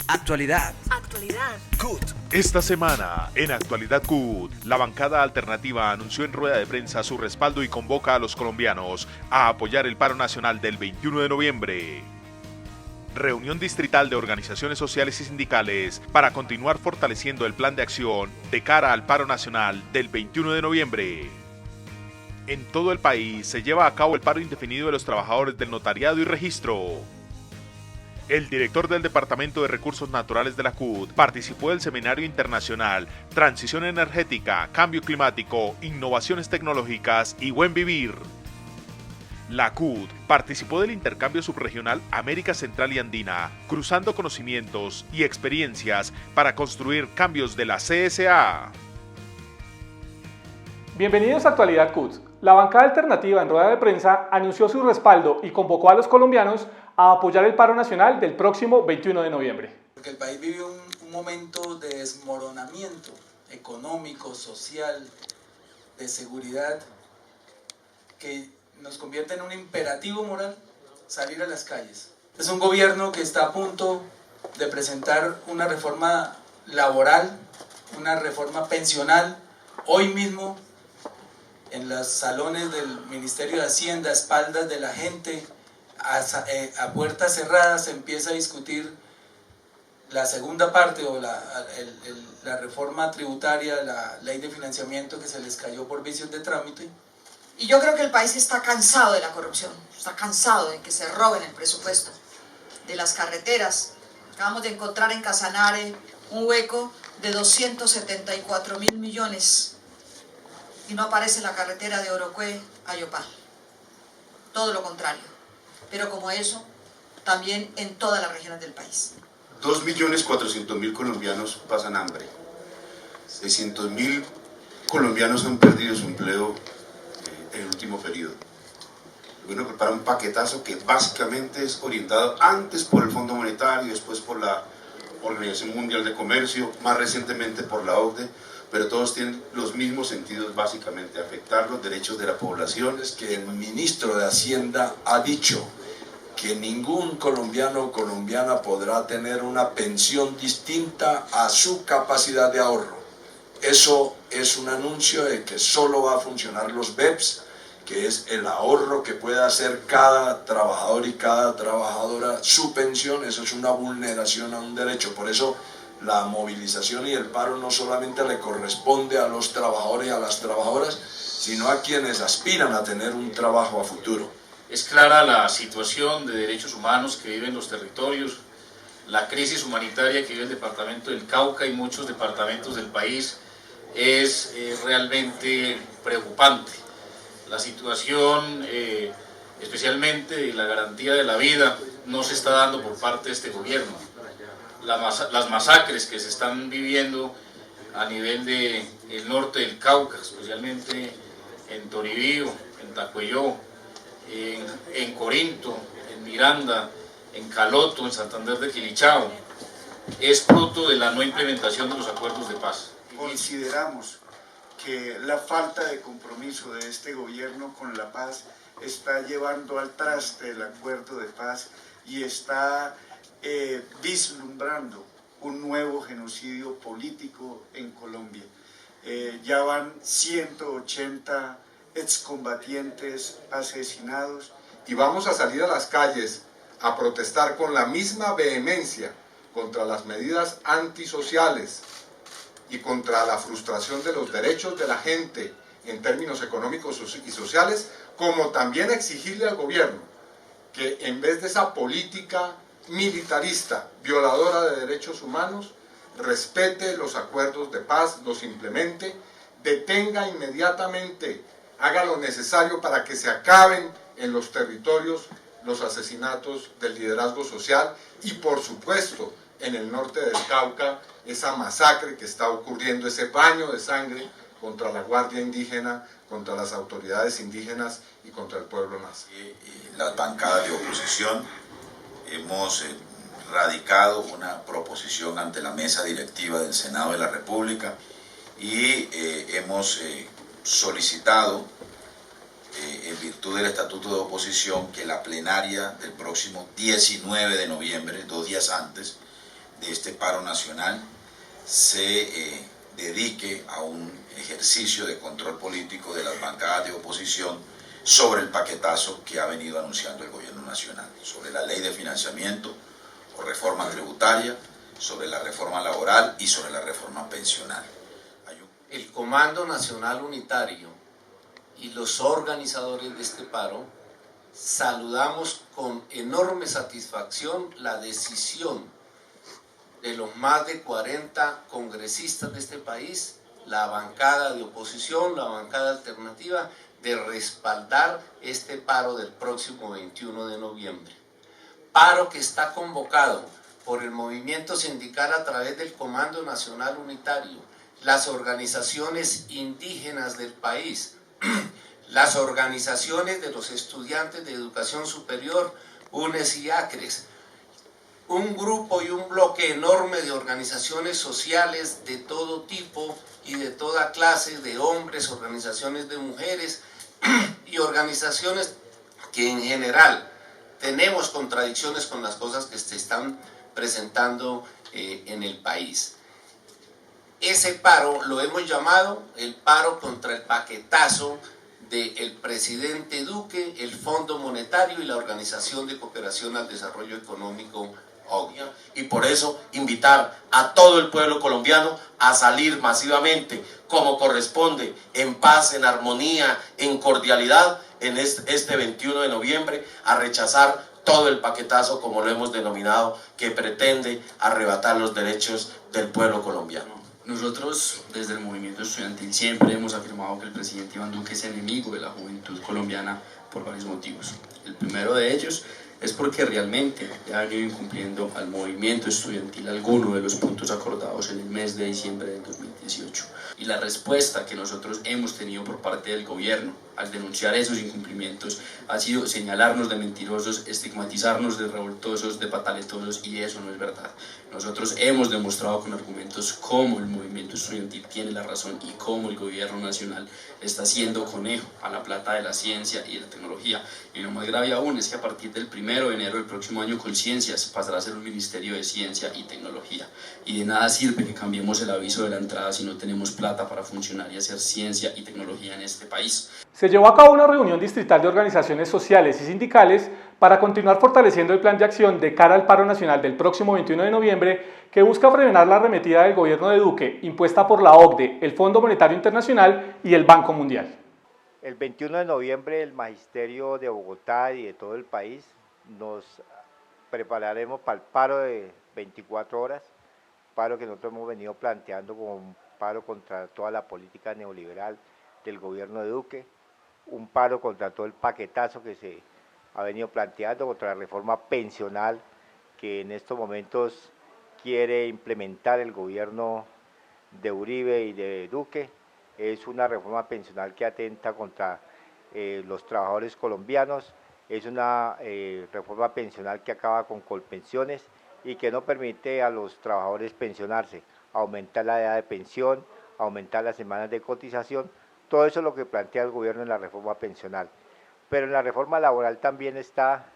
Actualidad. CUT. Esta semana, en Actualidad CUT, la bancada alternativa anunció en rueda de prensa su respaldo y convoca a los colombianos a apoyar el paro nacional del 21 de noviembre. Reunión distrital de organizaciones sociales y sindicales para continuar fortaleciendo el plan de acción de cara al paro nacional del 21 de noviembre. En todo el país se lleva a cabo el paro indefinido de los trabajadores del notariado y registro. El director del Departamento de Recursos Naturales de la CUT participó del Seminario Internacional Transición Energética, Cambio Climático, Innovaciones Tecnológicas y Buen Vivir. La CUT participó del intercambio subregional América Central y Andina, cruzando conocimientos y experiencias para construir cambios de la CSA. Bienvenidos a Actualidad CUT. La bancada alternativa en rueda de prensa anunció su respaldo y convocó a los colombianos a apoyar el paro nacional del próximo 21 de noviembre. Porque el país vive un momento de desmoronamiento económico, social, de seguridad, que nos convierte en un imperativo moral salir a las calles. Es un gobierno que está a punto de presentar una reforma laboral, una reforma pensional. Hoy mismo, en los salones del Ministerio de Hacienda, a espaldas de la gente, a puertas cerradas, se empieza a discutir la segunda parte o la reforma tributaria, la ley de financiamiento que se les cayó por vicios de trámite. Y yo creo que el país está cansado de la corrupción, está cansado de que se roben el presupuesto de las carreteras. Acabamos de encontrar en Casanare un hueco de 274.000 millones y no aparece la carretera de Orocue a Yopal. Todo lo contrario. Pero como eso, también en todas las regiones del país. 2.400.000 colombianos pasan hambre. 600.000 colombianos han perdido su empleo en el último periodo. El gobierno prepara un paquetazo que básicamente es orientado antes por el Fondo Monetario, después por la Organización Mundial de Comercio, más recientemente por la OCDE, pero todos tienen los mismos sentidos, básicamente afectar los derechos de la población. Es que el ministro de Hacienda ha dicho que ningún colombiano o colombiana podrá tener una pensión distinta a su capacidad de ahorro. Eso es un anuncio de que solo va a funcionar los BEPS, que es el ahorro que puede hacer cada trabajador y cada trabajadora, su pensión. Eso es una vulneración a un derecho. Por eso la movilización y el paro no solamente le corresponde a los trabajadores y a las trabajadoras, sino a quienes aspiran a tener un trabajo a futuro. Es clara la situación de derechos humanos que viven los territorios, la crisis humanitaria que vive el departamento del Cauca y muchos departamentos del país es realmente preocupante. La situación, especialmente de la garantía de la vida, no se está dando por parte de este gobierno. Las masacres que se están viviendo a nivel del norte del Cauca, especialmente en Toribío, en Tacuelló, en Corinto, en Miranda, en Caloto, en Santander de Quilichao, es fruto de la no implementación de los acuerdos de paz. Consideramos que la falta de compromiso de este gobierno con la paz está llevando al traste el acuerdo de paz y está vislumbrando un nuevo genocidio político en Colombia. Ya van 180 excombatientes asesinados y vamos a salir a las calles a protestar con la misma vehemencia contra las medidas antisociales y contra la frustración de los derechos de la gente en términos económicos y sociales, como también exigirle al gobierno que en vez de esa política militarista, violadora de derechos humanos, respete los acuerdos de paz, los implemente, detenga inmediatamente, haga lo necesario para que se acaben en los territorios los asesinatos del liderazgo social y, por supuesto, en el norte del Cauca, esa masacre que está ocurriendo, ese baño de sangre contra la Guardia Indígena, contra las autoridades indígenas y contra el pueblo nazi. Las bancadas de oposición hemos radicado una proposición ante la mesa directiva del Senado de la República y hemos solicitado, en virtud del Estatuto de Oposición, que la plenaria del próximo 19 de noviembre, 2 días antes, de este paro nacional se dedique a un ejercicio de control político de las bancadas de oposición sobre el paquetazo que ha venido anunciando el gobierno nacional, sobre la ley de financiamiento o reforma tributaria, sobre la reforma laboral y sobre la reforma pensional. El Comando Nacional Unitario y los organizadores de este paro saludamos con enorme satisfacción la decisión de los más de 40 congresistas de este país, la bancada de oposición, la bancada alternativa, de respaldar este paro del próximo 21 de noviembre. Paro que está convocado por el movimiento sindical a través del Comando Nacional Unitario, las organizaciones indígenas del país, las organizaciones de los estudiantes de educación superior, UNES y ACRES, un grupo y un bloque enorme de organizaciones sociales de todo tipo y de toda clase, de hombres, organizaciones de mujeres y organizaciones que en general tenemos contradicciones con las cosas que se están presentando en el país. Ese paro lo hemos llamado el paro contra el paquetazo del presidente Duque, el Fondo Monetario y la Organización de Cooperación al Desarrollo Económico, OCDE. Y por eso invitar a todo el pueblo colombiano a salir masivamente, como corresponde, en paz, en armonía, en cordialidad, en este 21 de noviembre, a rechazar todo el paquetazo, como lo hemos denominado, que pretende arrebatar los derechos del pueblo colombiano. Nosotros, desde el movimiento estudiantil, siempre hemos afirmado que el presidente Iván Duque es enemigo de la juventud colombiana por varios motivos. El primero de ellos es porque realmente ha venido incumpliendo al movimiento estudiantil alguno de los puntos acordados en el mes de diciembre del 2018. Y la respuesta que nosotros hemos tenido por parte del gobierno al denunciar esos incumplimientos ha sido señalarnos de mentirosos, estigmatizarnos de revoltosos, de pataletosos, y eso no es verdad. Nosotros hemos demostrado con argumentos cómo el movimiento estudiantil tiene la razón y cómo el gobierno nacional está siendo conejo a la plata de la ciencia y de la tecnología. Y lo más grave aún es que a partir del 1 de enero del próximo año, Colciencias pasará a ser un ministerio de ciencia y tecnología. Y de nada sirve que cambiemos el aviso de la entrada si no tenemos plata para funcionar y hacer ciencia y tecnología en este país. Se llevó a cabo una reunión distrital de organizaciones sociales y sindicales para continuar fortaleciendo el plan de acción de cara al paro nacional del próximo 21 de noviembre, que busca frenar la arremetida del gobierno de Duque impuesta por la OCDE, el Fondo Monetario Internacional y el Banco Mundial. El 21 de noviembre el Magisterio de Bogotá y de todo el país nos prepararemos para el paro de 24 horas, paro que nosotros hemos venido planteando como un paro contra toda la política neoliberal del gobierno de Duque, un paro contra todo el paquetazo que se ha venido planteando, contra la reforma pensional que en estos momentos quiere implementar el gobierno de Uribe y de Duque. Es una reforma pensional que atenta contra los trabajadores colombianos, es una reforma pensional que acaba con colpensiones y que no permite a los trabajadores pensionarse, aumentar la edad de pensión, aumentar las semanas de cotización. Todo eso es lo que plantea el gobierno en la reforma pensional. Pero en la reforma laboral también está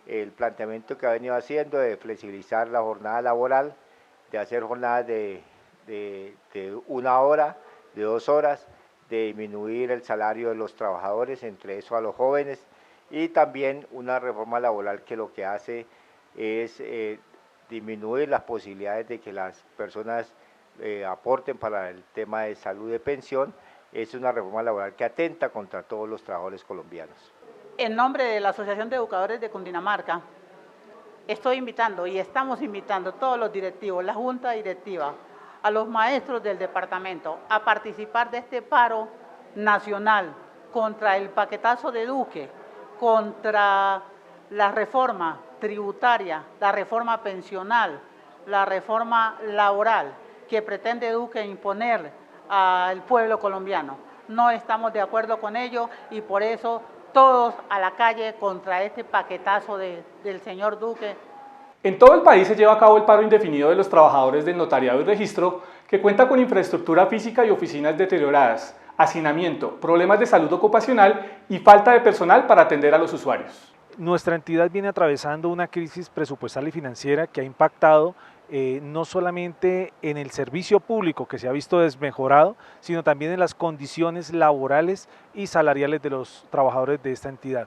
el planteamiento que ha venido haciendo de flexibilizar la jornada laboral, de hacer jornadas de 1 hora, de 2 horas, de disminuir el salario de los trabajadores, entre eso a los jóvenes, y también una reforma laboral que lo que hace es disminuir las posibilidades de que las personas aporten para el tema de salud y de pensión. Es una reforma laboral que atenta contra todos los trabajadores colombianos. En nombre de la Asociación de Educadores de Cundinamarca, estoy invitando y estamos invitando a todos los directivos, la Junta Directiva, a los maestros del departamento a participar de este paro nacional contra el paquetazo de Duque, contra la reforma tributaria, la reforma pensional, la reforma laboral que pretende Duque imponer al pueblo colombiano. No estamos de acuerdo con ello y por eso todos a la calle contra este paquetazo del señor Duque. En todo el país se lleva a cabo el paro indefinido de los trabajadores del notariado y registro, que cuenta con infraestructura física y oficinas deterioradas, hacinamiento, problemas de salud ocupacional y falta de personal para atender a los usuarios. Nuestra entidad viene atravesando una crisis presupuestal y financiera que ha impactado no solamente en el servicio público que se ha visto desmejorado, sino también en las condiciones laborales y salariales de los trabajadores de esta entidad.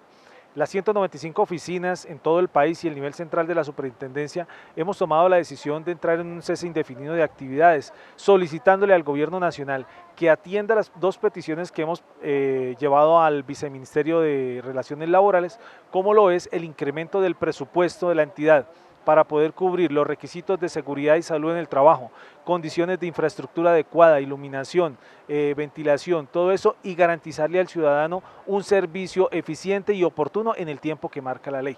Las 195 oficinas en todo el país y el nivel central de la superintendencia hemos tomado la decisión de entrar en un cese indefinido de actividades, solicitándole al gobierno nacional que atienda las dos peticiones que hemos llevado al Viceministerio de Relaciones Laborales, como lo es el incremento del presupuesto de la entidad, para poder cubrir los requisitos de seguridad y salud en el trabajo, condiciones de infraestructura adecuada, iluminación, ventilación, todo eso, y garantizarle al ciudadano un servicio eficiente y oportuno en el tiempo que marca la ley.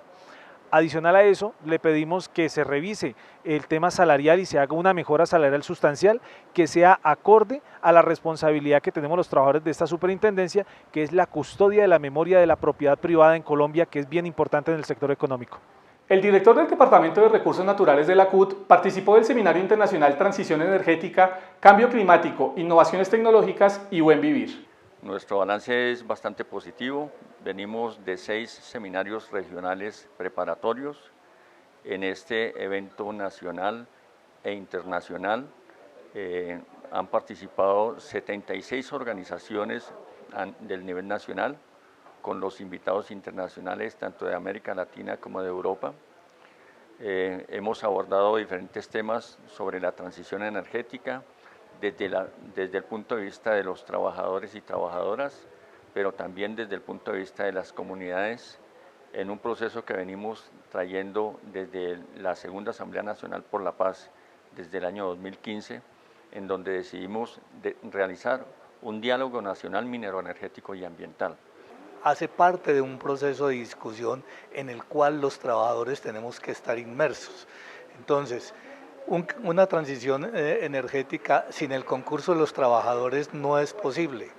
Adicional a eso, le pedimos que se revise el tema salarial y se haga una mejora salarial sustancial que sea acorde a la responsabilidad que tenemos los trabajadores de esta superintendencia, que es la custodia de la memoria de la propiedad privada en Colombia, que es bien importante en el sector económico. El director del Departamento de Recursos Naturales de la CUT participó del Seminario Internacional Transición Energética, Cambio Climático, Innovaciones Tecnológicas y Buen Vivir. Nuestro balance es bastante positivo. Venimos de 6 seminarios regionales preparatorios. En este evento nacional e internacional han participado 76 organizaciones del nivel nacional, con los invitados internacionales tanto de América Latina como de Europa. Hemos abordado diferentes temas sobre la transición energética desde el punto de vista de los trabajadores y trabajadoras, pero también desde el punto de vista de las comunidades, en un proceso que venimos trayendo desde la Segunda Asamblea Nacional por la Paz, desde el año 2015, en donde decidimos realizar un diálogo nacional minero-energético y ambiental. Hace parte de un proceso de discusión en el cual los trabajadores tenemos que estar inmersos. Entonces, una transición energética sin el concurso de los trabajadores no es posible.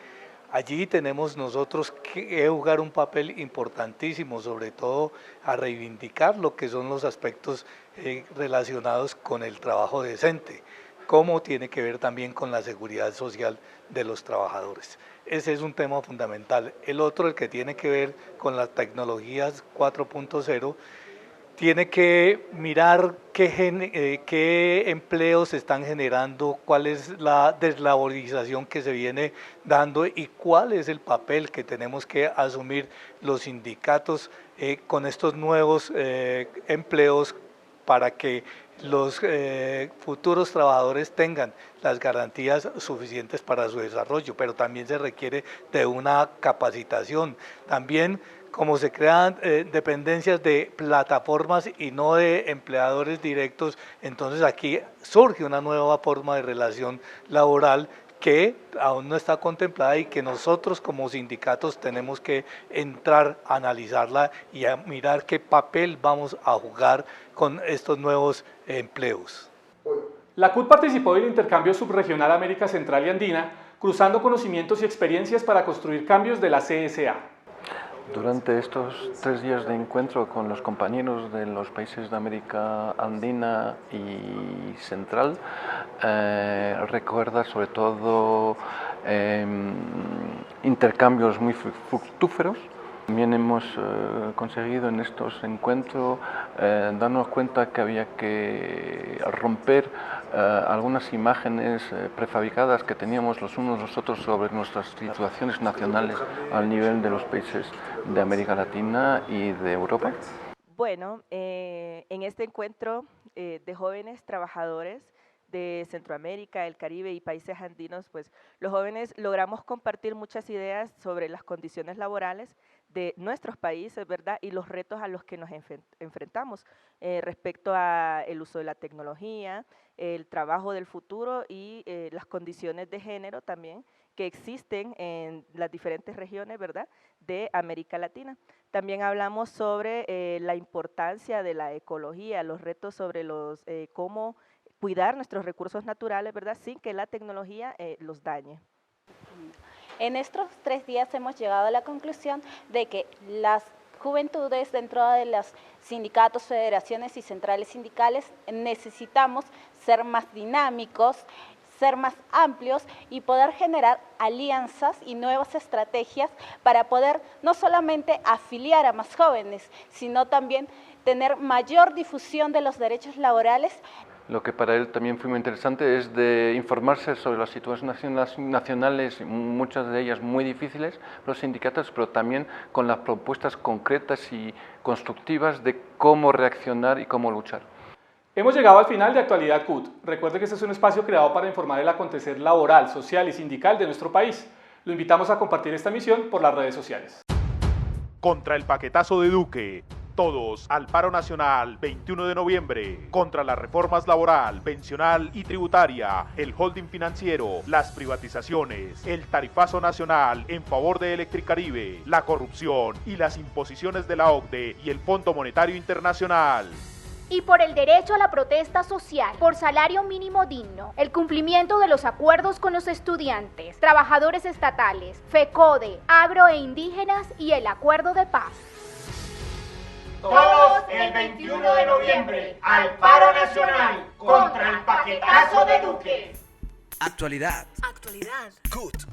Allí tenemos nosotros que jugar un papel importantísimo, sobre todo a reivindicar lo que son los aspectos relacionados con el trabajo decente, como tiene que ver también con la seguridad social de los trabajadores. Ese es un tema fundamental. El otro, el que tiene que ver con las tecnologías 4.0, tiene que mirar qué empleos se están generando, cuál es la deslaborización que se viene dando y cuál es el papel que tenemos que asumir los sindicatos con estos nuevos empleos para que los futuros trabajadores tengan las garantías suficientes para su desarrollo, pero también se requiere de una capacitación. También, como se crean dependencias de plataformas y no de empleadores directos, entonces aquí surge una nueva forma de relación laboral que aún no está contemplada y que nosotros como sindicatos tenemos que entrar a analizarla y a mirar qué papel vamos a jugar con estos nuevos empleos. La CUT participó del intercambio subregional América Central y Andina, cruzando conocimientos y experiencias para construir cambios de la CSA. Durante estos 3 días de encuentro con los compañeros de los países de América Andina y Central, recuerda sobre todo intercambios muy fructíferos. También hemos conseguido en estos encuentros darnos cuenta que había que romper algunas imágenes prefabricadas que teníamos los unos los otros sobre nuestras situaciones nacionales al nivel de los países de América Latina y de Europa. Bueno, en este encuentro de jóvenes trabajadores de Centroamérica, el Caribe y países andinos, pues los jóvenes logramos compartir muchas ideas sobre las condiciones laborales de nuestros países, ¿verdad? Y los retos a los que nos enfrentamos respecto al uso de la tecnología, el trabajo del futuro y las condiciones de género también que existen en las diferentes regiones, ¿verdad?, de América Latina. También hablamos sobre la importancia de la ecología, los retos sobre cómo cuidar nuestros recursos naturales, ¿verdad?, sin que la tecnología los dañe. En estos 3 días hemos llegado a la conclusión de que las juventudes dentro de los sindicatos, federaciones y centrales sindicales necesitamos ser más dinámicos, ser más amplios y poder generar alianzas y nuevas estrategias para poder no solamente afiliar a más jóvenes, sino también tener mayor difusión de los derechos laborales. Lo que para él también fue muy interesante es de informarse sobre las situaciones nacionales, muchas de ellas muy difíciles, los sindicatos, pero también con las propuestas concretas y constructivas de cómo reaccionar y cómo luchar. Hemos llegado al final de Actualidad CUT. Recuerde que este es un espacio creado para informar el acontecer laboral, social y sindical de nuestro país. Lo invitamos a compartir esta emisión por las redes sociales. Contra el paquetazo de Duque. Todos al paro nacional 21 de noviembre, contra las reformas laboral, pensional y tributaria, el holding financiero, las privatizaciones, el tarifazo nacional en favor de Electricaribe, la corrupción y las imposiciones de la OCDE y el Fondo Monetario Internacional. Y por el derecho a la protesta social, por salario mínimo digno, el cumplimiento de los acuerdos con los estudiantes, trabajadores estatales, FECODE, agro e indígenas y el acuerdo de paz. Todos el 21 de noviembre al paro nacional contra el paquetazo de Duque. Actualidad. Actualidad. CUT.